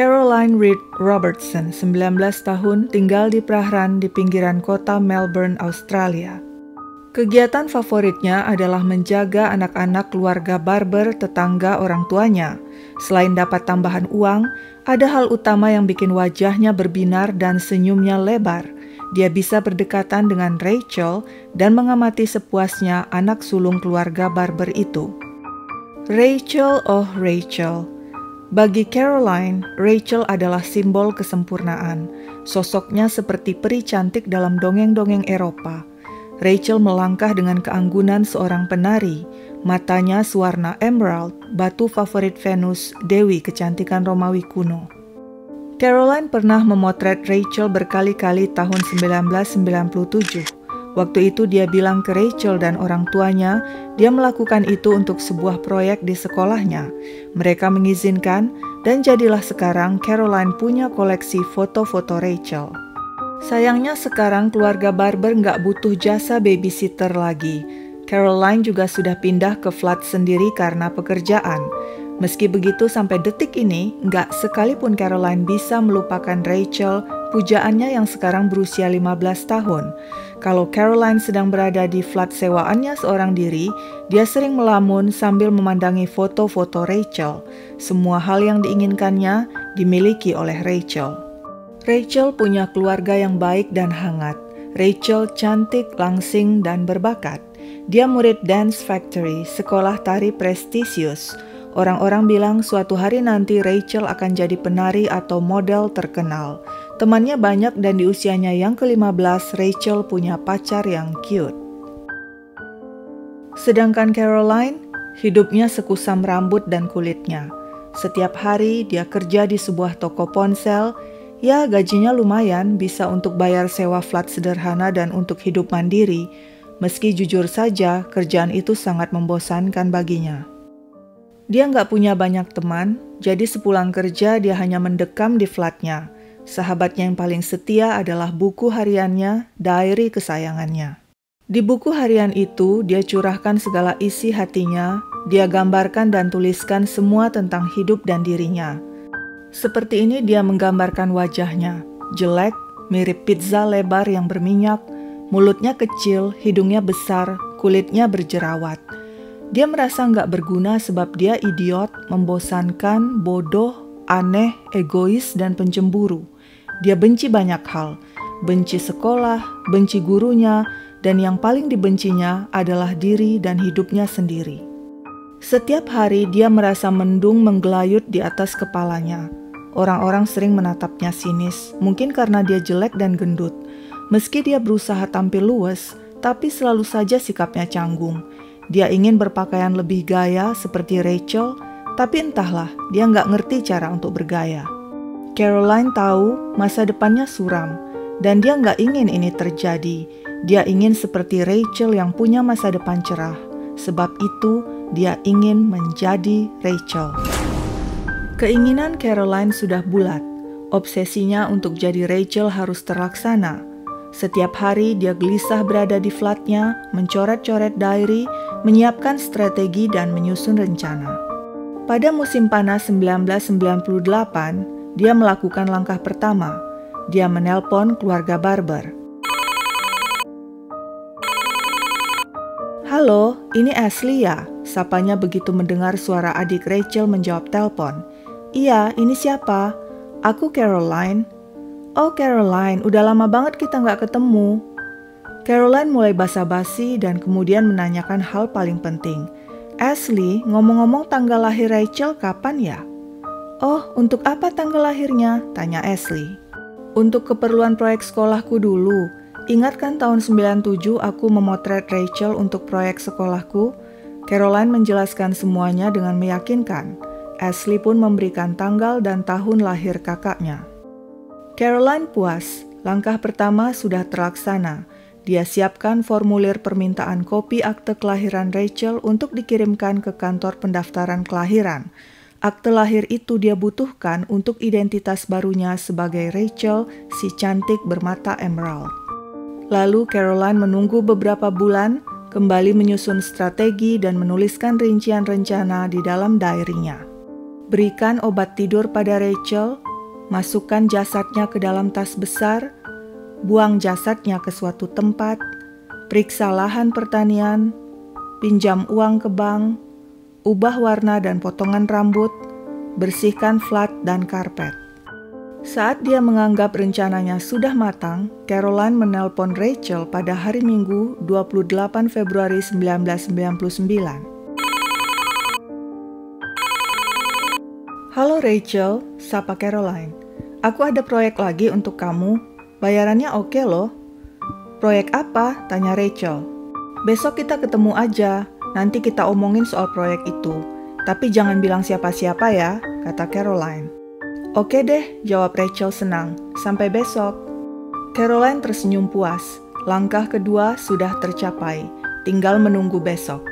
Caroline Reed Robertson, 19 tahun, tinggal di Prahran di pinggiran kota Melbourne, Australia. Kegiatan favoritnya adalah menjaga anak-anak keluarga barber tetangga orang tuanya. Selain dapat tambahan uang, ada hal utama yang bikin wajahnya berbinar dan senyumnya lebar. Dia bisa berdekatan dengan Rachel dan mengamati sepuasnya anak sulung keluarga barber itu. Rachel, oh Rachel. Bagi Caroline, Rachel adalah simbol kesempurnaan. Sosoknya seperti peri cantik dalam dongeng-dongeng Eropa. Rachel melangkah dengan keanggunan seorang penari. Matanya sewarna emerald, batu favorit Venus, dewi kecantikan Romawi kuno. Caroline pernah memotret Rachel berkali-kali tahun 1997. Waktu itu dia bilang ke Rachel dan orang tuanya, dia melakukan itu untuk sebuah proyek di sekolahnya. Mereka mengizinkan dan jadilah sekarang Caroline punya koleksi foto-foto Rachel. Sayangnya sekarang keluarga barber nggak butuh jasa babysitter lagi. Caroline juga sudah pindah ke flat sendiri karena pekerjaan. Meski begitu sampai detik ini, nggak sekalipun Caroline bisa melupakan Rachel, pujaannya yang sekarang berusia 15 tahun. Kalau Caroline sedang berada di flat sewaannya seorang diri, dia sering melamun sambil memandangi foto-foto Rachel. Semua hal yang diinginkannya dimiliki oleh Rachel. Rachel punya keluarga yang baik dan hangat. Rachel cantik, langsing, dan berbakat. Dia murid Dance Factory, sekolah tari prestisius. Orang-orang bilang suatu hari nanti Rachel akan jadi penari atau model terkenal. Temannya banyak dan di usianya yang ke-15, Rachel punya pacar yang cute. Sedangkan Caroline, hidupnya sekusam rambut dan kulitnya. Setiap hari dia kerja di sebuah toko ponsel. Ya, gajinya lumayan, bisa untuk bayar sewa flat sederhana dan untuk hidup mandiri. Meski jujur saja, kerjaan itu sangat membosankan baginya. Dia nggak punya banyak teman, jadi sepulang kerja dia hanya mendekam di flatnya. Sahabatnya yang paling setia adalah buku hariannya, diary kesayangannya. Di buku harian itu, dia curahkan segala isi hatinya, dia gambarkan dan tuliskan semua tentang hidup dan dirinya. Seperti ini dia menggambarkan wajahnya, jelek, mirip pizza lebar yang berminyak, mulutnya kecil, hidungnya besar, kulitnya berjerawat. Dia merasa nggak berguna sebab dia idiot, membosankan, bodoh, aneh, egois, dan pencemburu. Dia benci banyak hal, benci sekolah, benci gurunya, dan yang paling dibencinya adalah diri dan hidupnya sendiri. Setiap hari dia merasa mendung menggelayut di atas kepalanya. Orang-orang sering menatapnya sinis, mungkin karena dia jelek dan gendut. Meski dia berusaha tampil luwes, tapi selalu saja sikapnya canggung. Dia ingin berpakaian lebih gaya seperti Rachel, tapi entahlah, dia nggak ngerti cara untuk bergaya. Caroline tahu masa depannya suram, dan dia nggak ingin ini terjadi. Dia ingin seperti Rachel yang punya masa depan cerah. Sebab itu, dia ingin menjadi Rachel. Keinginan Caroline sudah bulat. Obsesinya untuk jadi Rachel harus terlaksana. Setiap hari dia gelisah berada di flatnya, mencoret-coret diary, menyiapkan strategi dan menyusun rencana. Pada musim panas 1998, dia melakukan langkah pertama. Dia menelpon keluarga barber. "Halo, ini Ashley ya?" Sapanya begitu mendengar suara adik Rachel menjawab telepon. "Iya, ini siapa?" "Aku Caroline." "Oh Caroline, udah lama banget kita nggak ketemu." Caroline mulai basa-basi dan kemudian menanyakan hal paling penting. "Ashley, ngomong-ngomong tanggal lahir Rachel kapan ya?" "Oh, untuk apa tanggal lahirnya?" tanya Ashley. "Untuk keperluan proyek sekolahku dulu. Ingat kan tahun 97 aku memotret Rachel untuk proyek sekolahku?" Caroline menjelaskan semuanya dengan meyakinkan. Ashley pun memberikan tanggal dan tahun lahir kakaknya. Caroline puas, langkah pertama sudah terlaksana. Dia siapkan formulir permintaan kopi akte kelahiran Rachel untuk dikirimkan ke kantor pendaftaran kelahiran. Akte lahir itu dia butuhkan untuk identitas barunya sebagai Rachel, si cantik bermata emerald. Lalu Caroline menunggu beberapa bulan, kembali menyusun strategi dan menuliskan rincian rencana di dalam diary-nya. Berikan obat tidur pada Rachel, Masukkan jasadnya ke dalam tas besar, buang jasadnya ke suatu tempat, periksa lahan pertanian, pinjam uang ke bank, ubah warna dan potongan rambut, bersihkan flat dan karpet. Saat dia menganggap rencananya sudah matang, Caroline menelpon Rachel pada hari Minggu 28 Februari 1999. "Halo Rachel," sapa Caroline. "Aku ada proyek lagi untuk kamu. Bayarannya oke loh." "Proyek apa?" tanya Rachel. "Besok kita ketemu aja, nanti kita omongin soal proyek itu. Tapi jangan bilang siapa-siapa ya," kata Caroline. "Oke deh," jawab Rachel senang. "Sampai besok." Caroline tersenyum puas. Langkah kedua sudah tercapai. Tinggal menunggu besok.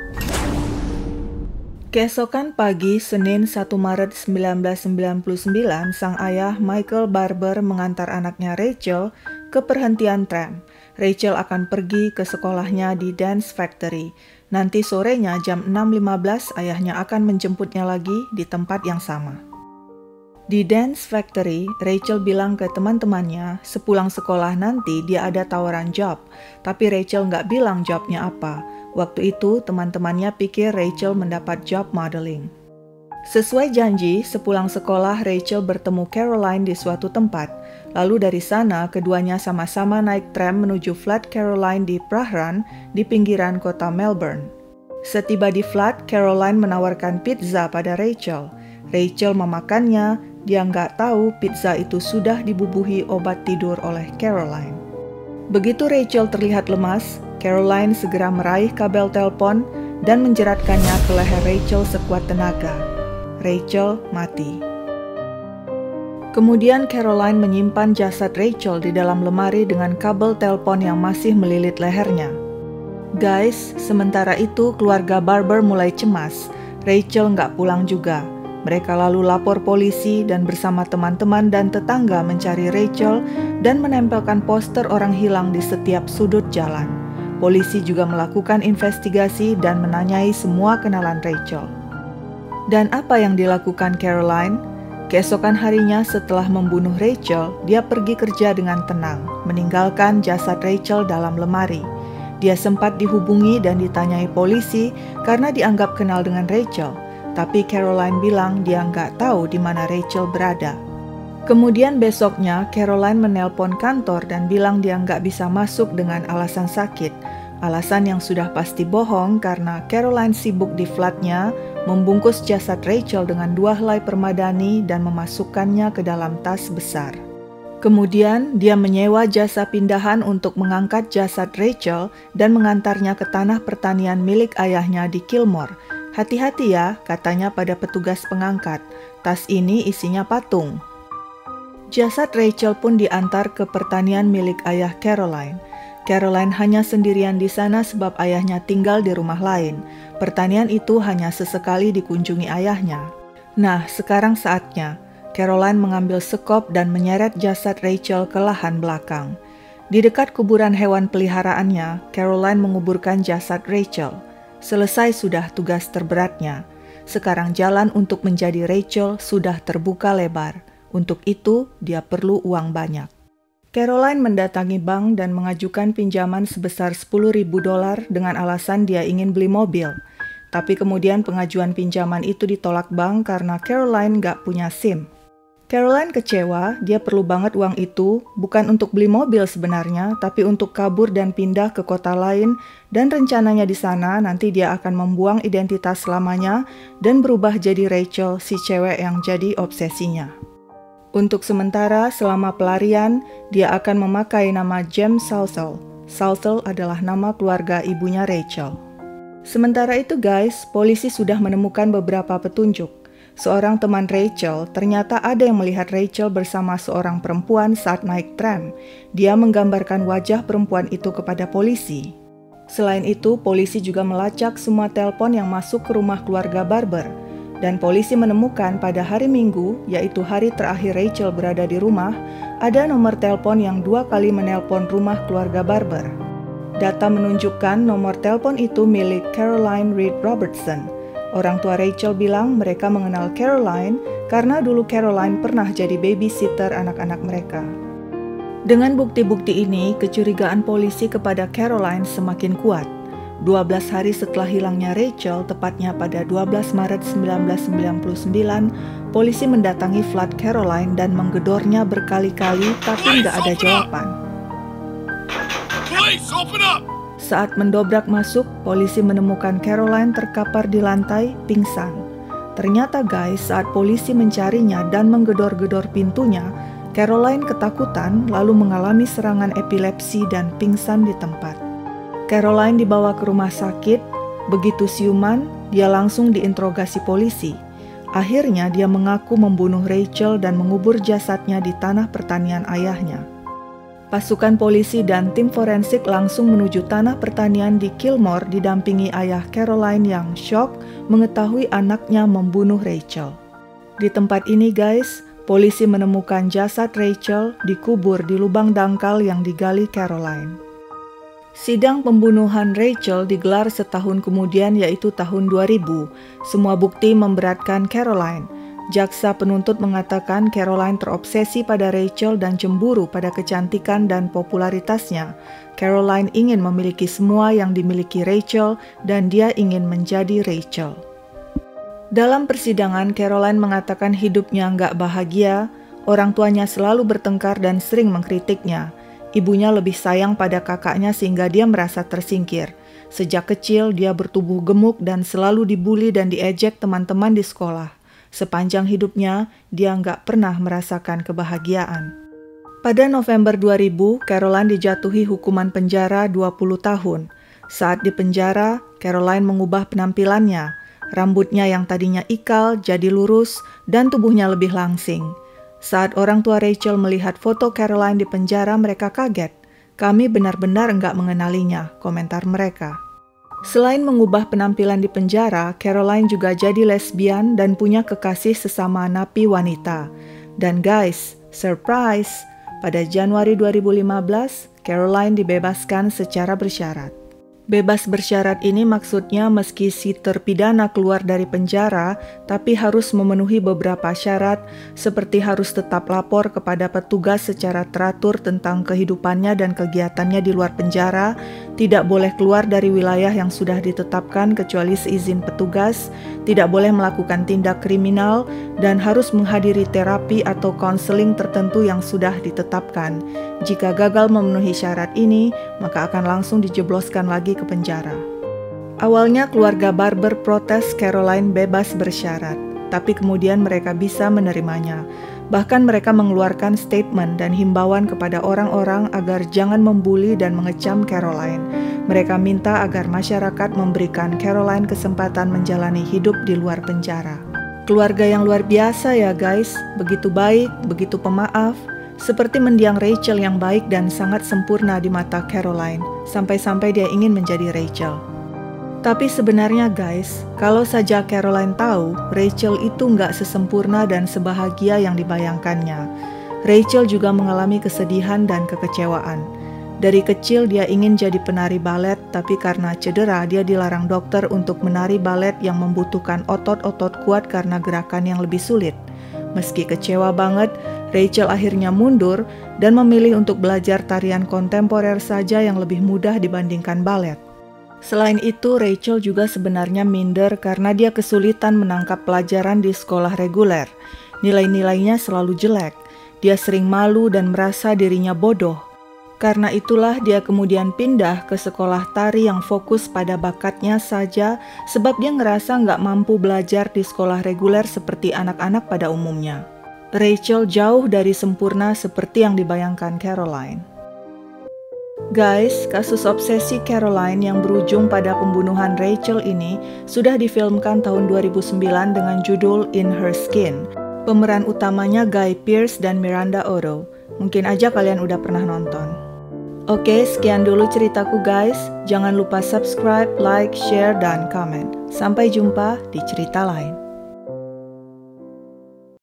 Keesokan pagi, Senin 1 Maret 1999, sang ayah Michael Barber mengantar anaknya Rachel ke perhentian tram. Rachel akan pergi ke sekolahnya di Dance Factory. Nanti sorenya jam 6.15 ayahnya akan menjemputnya lagi di tempat yang sama. Di Dance Factory, Rachel bilang ke teman-temannya sepulang sekolah nanti dia ada tawaran job, tapi Rachel nggak bilang jobnya apa. Waktu itu teman-temannya pikir Rachel mendapat job modeling. Sesuai janji, sepulang sekolah Rachel bertemu Caroline di suatu tempat. Lalu dari sana keduanya sama-sama naik tram menuju flat Caroline di Prahran di pinggiran kota Melbourne. Setiba di flat, Caroline menawarkan pizza pada Rachel. Rachel memakannya, dia nggak tahu pizza itu sudah dibubuhi obat tidur oleh Caroline. Begitu Rachel terlihat lemas, Caroline segera meraih kabel telepon dan menjeratkannya ke leher Rachel sekuat tenaga. Rachel mati. Kemudian Caroline menyimpan jasad Rachel di dalam lemari dengan kabel telepon yang masih melilit lehernya. Guys, sementara itu keluarga Barber mulai cemas. Rachel nggak pulang juga. Mereka lalu lapor polisi dan bersama teman-teman dan tetangga mencari Rachel dan menempelkan poster orang hilang di setiap sudut jalan. Polisi juga melakukan investigasi dan menanyai semua kenalan Rachel. Dan apa yang dilakukan Caroline? Keesokan harinya setelah membunuh Rachel, dia pergi kerja dengan tenang, meninggalkan jasad Rachel dalam lemari. Dia sempat dihubungi dan ditanyai polisi karena dianggap kenal dengan Rachel. Tapi Caroline bilang dia nggak tahu di mana Rachel berada. Kemudian besoknya Caroline menelpon kantor dan bilang dia nggak bisa masuk dengan alasan sakit. Alasan yang sudah pasti bohong karena Caroline sibuk di flatnya membungkus jasad Rachel dengan 2 helai permadani dan memasukkannya ke dalam tas besar. Kemudian dia menyewa jasa pindahan untuk mengangkat jasad Rachel dan mengantarnya ke tanah pertanian milik ayahnya di Kilmore. "Hati-hati ya," katanya pada petugas pengangkat. "Tas ini isinya patung." Jasad Rachel pun diantar ke pertanian milik ayah Caroline. Caroline hanya sendirian di sana sebab ayahnya tinggal di rumah lain. Pertanian itu hanya sesekali dikunjungi ayahnya. Nah, sekarang saatnya. Caroline mengambil sekop dan menyeret jasad Rachel ke lahan belakang. Di dekat kuburan hewan peliharaannya, Caroline menguburkan jasad Rachel. Selesai sudah tugas terberatnya. Sekarang jalan untuk menjadi Rachel sudah terbuka lebar. Untuk itu, dia perlu uang banyak. Caroline mendatangi bank dan mengajukan pinjaman sebesar $10.000 dengan alasan dia ingin beli mobil. Tapi kemudian pengajuan pinjaman itu ditolak bank karena Caroline nggak punya SIM. Caroline kecewa, dia perlu banget uang itu, bukan untuk beli mobil sebenarnya, tapi untuk kabur dan pindah ke kota lain, dan rencananya di sana nanti dia akan membuang identitas lamanya dan berubah jadi Rachel, si cewek yang jadi obsesinya. Untuk sementara, selama pelarian, dia akan memakai nama James Salsel. Salsel adalah nama keluarga ibunya Rachel. Sementara itu guys, polisi sudah menemukan beberapa petunjuk. Seorang teman Rachel ternyata ada yang melihat Rachel bersama seorang perempuan saat naik tram. Dia menggambarkan wajah perempuan itu kepada polisi. Selain itu, polisi juga melacak semua telepon yang masuk ke rumah keluarga Barber. Dan polisi menemukan pada hari Minggu, yaitu hari terakhir Rachel berada di rumah, ada nomor telepon yang 2 kali menelpon rumah keluarga Barber. Data menunjukkan nomor telepon itu milik Caroline Reed Robertson. Orang tua Rachel bilang mereka mengenal Caroline karena dulu Caroline pernah jadi babysitter anak-anak mereka. Dengan bukti-bukti ini, kecurigaan polisi kepada Caroline semakin kuat. 12 hari setelah hilangnya Rachel, tepatnya pada 12 Maret 1999, polisi mendatangi flat Caroline dan menggedornya berkali-kali tapi nggak ada jawaban. Saat mendobrak masuk, polisi menemukan Caroline terkapar di lantai, pingsan. Ternyata guys, saat polisi mencarinya dan menggedor-gedor pintunya, Caroline ketakutan lalu mengalami serangan epilepsi dan pingsan di tempat. Caroline dibawa ke rumah sakit. Begitu siuman, dia langsung diinterogasi polisi. Akhirnya dia mengaku membunuh Rachel dan mengubur jasadnya di tanah pertanian ayahnya. Pasukan polisi dan tim forensik langsung menuju tanah pertanian di Kilmore didampingi ayah Caroline yang syok mengetahui anaknya membunuh Rachel. Di tempat ini guys, polisi menemukan jasad Rachel dikubur di lubang dangkal yang digali Caroline. Sidang pembunuhan Rachel digelar setahun kemudian, yaitu tahun 2000. Semua bukti memberatkan Caroline. Jaksa penuntut mengatakan Caroline terobsesi pada Rachel dan cemburu pada kecantikan dan popularitasnya. Caroline ingin memiliki semua yang dimiliki Rachel dan dia ingin menjadi Rachel. Dalam persidangan, Caroline mengatakan hidupnya nggak bahagia, orang tuanya selalu bertengkar dan sering mengkritiknya. Ibunya lebih sayang pada kakaknya sehingga dia merasa tersingkir. Sejak kecil dia bertubuh gemuk dan selalu dibully dan diejek teman-teman di sekolah. Sepanjang hidupnya, dia nggak pernah merasakan kebahagiaan. Pada November 2000, Caroline dijatuhi hukuman penjara 20 tahun. Saat di penjara, Caroline mengubah penampilannya. Rambutnya yang tadinya ikal jadi lurus dan tubuhnya lebih langsing. Saat orang tua Rachel melihat foto Caroline di penjara, mereka kaget. Kami benar-benar nggak mengenalinya, komentar mereka. Selain mengubah penampilan di penjara, Caroline juga jadi lesbian dan punya kekasih sesama napi wanita. Dan guys, surprise! Pada Januari 2015, Caroline dibebaskan secara bersyarat. Bebas bersyarat ini maksudnya meski si terpidana keluar dari penjara, tapi harus memenuhi beberapa syarat seperti harus tetap lapor kepada petugas secara teratur tentang kehidupannya dan kegiatannya di luar penjara, tidak boleh keluar dari wilayah yang sudah ditetapkan kecuali seizin petugas, tidak boleh melakukan tindak kriminal, dan harus menghadiri terapi atau konseling tertentu yang sudah ditetapkan. Jika gagal memenuhi syarat ini, maka akan langsung dijebloskan lagi ke penjara. Awalnya keluarga Barber protes Caroline bebas bersyarat, tapi kemudian mereka bisa menerimanya. Bahkan mereka mengeluarkan statement dan himbauan kepada orang-orang agar jangan membuli dan mengecam Caroline. Mereka minta agar masyarakat memberikan Caroline kesempatan menjalani hidup di luar penjara. Keluarga yang luar biasa ya guys, begitu baik, begitu pemaaf. Seperti mendiang Rachel yang baik dan sangat sempurna di mata Caroline, sampai-sampai dia ingin menjadi Rachel. Tapi sebenarnya guys, kalau saja Caroline tahu, Rachel itu nggak sesempurna dan sebahagia yang dibayangkannya. Rachel juga mengalami kesedihan dan kekecewaan. Dari kecil dia ingin jadi penari balet, tapi karena cedera dia dilarang dokter untuk menari balet yang membutuhkan otot-otot kuat karena gerakan yang lebih sulit. Meski kecewa banget, Rachel akhirnya mundur dan memilih untuk belajar tarian kontemporer saja yang lebih mudah dibandingkan balet. Selain itu, Rachel juga sebenarnya minder karena dia kesulitan menangkap pelajaran di sekolah reguler. Nilai-nilainya selalu jelek. Dia sering malu dan merasa dirinya bodoh. Karena itulah dia kemudian pindah ke sekolah tari yang fokus pada bakatnya saja sebab dia ngerasa nggak mampu belajar di sekolah reguler seperti anak-anak pada umumnya. Rachel jauh dari sempurna seperti yang dibayangkan Caroline. Guys, kasus obsesi Caroline yang berujung pada pembunuhan Rachel ini sudah difilmkan tahun 2009 dengan judul In Her Skin. Pemeran utamanya Guy Pearce dan Miranda Otto. Mungkin aja kalian udah pernah nonton. Oke, sekian dulu ceritaku guys. Jangan lupa subscribe, like, share, dan komen. Sampai jumpa di cerita lain.